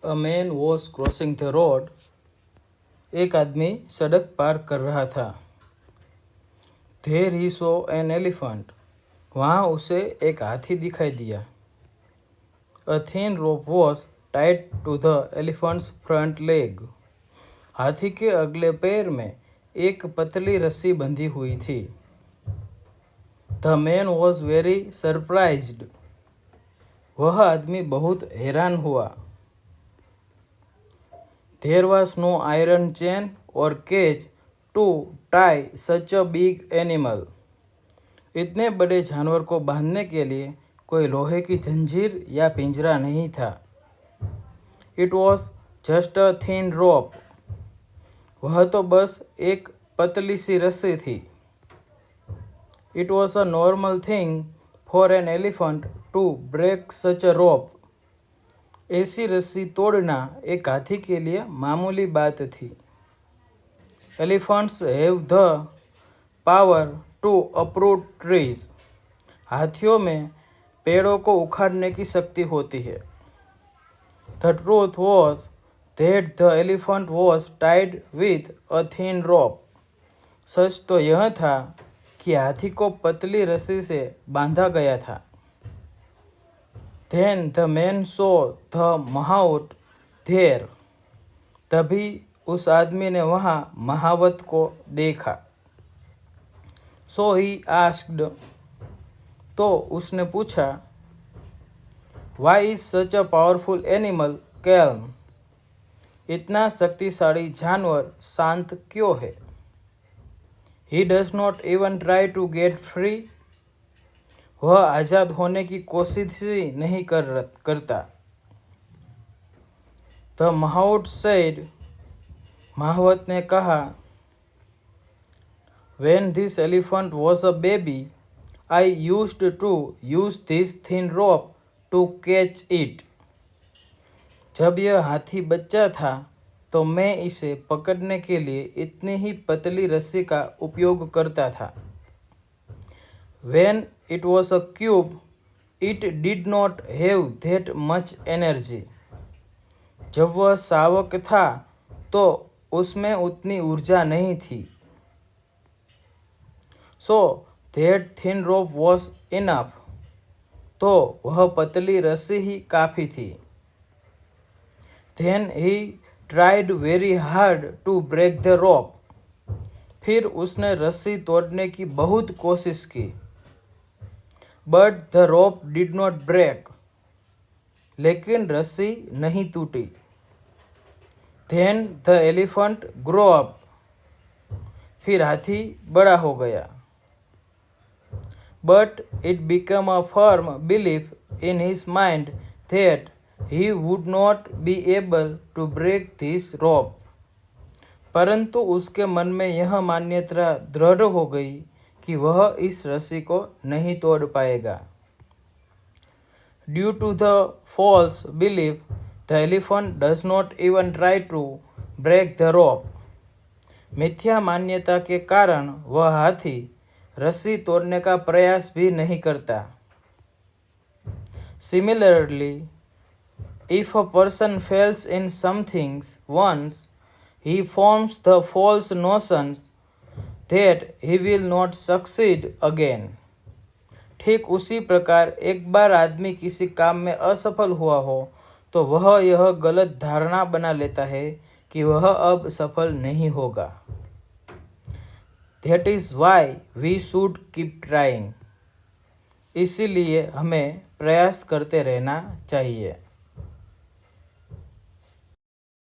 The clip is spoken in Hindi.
A man was crossing the road. एक आदमी सड़क पार कर रहा था। There he saw an elephant. वहाँ उसे एक हाथी दिखाई दिया। A thin rope was tied to the elephant's front leg. हाथी के अगले पैर में एक पतली रस्सी बंधी हुई थी। The man was very surprised. वह आदमी बहुत हैरान हुआ। There was no iron chain और cage to tie such a big animal. इतने बड़े जानवर को बांधने के लिए कोई लोहे की जंजीर या पिंजरा नहीं था। It was just a thin rope. वह तो बस एक पतली सी रस्सी थी। It was a normal thing for an elephant to break such a rope. ऐसी रस्सी तोड़ना एक हाथी के लिए मामूली बात थी। Elephants have the power to uproot trees. हाथियों में पेड़ों को उखाड़ने की शक्ति होती है। The truth was that the elephant was tied with a thin rope. सच तो यह था कि हाथी को पतली रस्सी से बांधा गया था। Then the man saw the महावत there। तभी उस आदमी ने वहाँ महावत को देखा। So he asked। तो उसने पूछा Why is such a powerful animal calm? इतना शक्तिशाली जानवर शांत क्यों है? He does not even try to get free। वह आज़ाद होने की कोशिश ही नहीं करता। द महावत said। महावत ने कहा When this elephant was a baby, I used to use this thin rope to catch it। जब यह हाथी बच्चा था तो मैं इसे पकड़ने के लिए इतनी ही पतली रस्सी का उपयोग करता था। When it was a cube, it did not have that much energy। जब वह शावक था तो उसमें उतनी ऊर्जा नहीं थी। So that thin rope was enough। तो वह पतली रस्सी ही काफ़ी थी। Then he tried very hard to break the rope। फिर उसने रस्सी तोड़ने की बहुत कोशिश की। But the rope did not break। लेकिन रस्सी नहीं टूटी। Then the elephant grew up। फिर हाथी बड़ा हो गया। But it became a firm belief in his mind that he would not be able to break this rope। परंतु उसके मन में यह मान्यता दृढ़ हो गई कि वह इस रस्सी को नहीं तोड़ पाएगा। Due to the false belief, the elephant does not even try to break the rope। मिथ्या मान्यता के कारण वह हाथी रस्सी तोड़ने का प्रयास भी नहीं करता। Similarly, if a person fails in something once, he forms the false notion that he will not succeed again। ठीक उसी प्रकार एक बार आदमी किसी काम में असफल हुआ हो तो वह यह गलत धारणा बना लेता है कि वह अब सफल नहीं होगा। That is why we should keep trying। इसीलिए हमें प्रयास करते रहना चाहिए।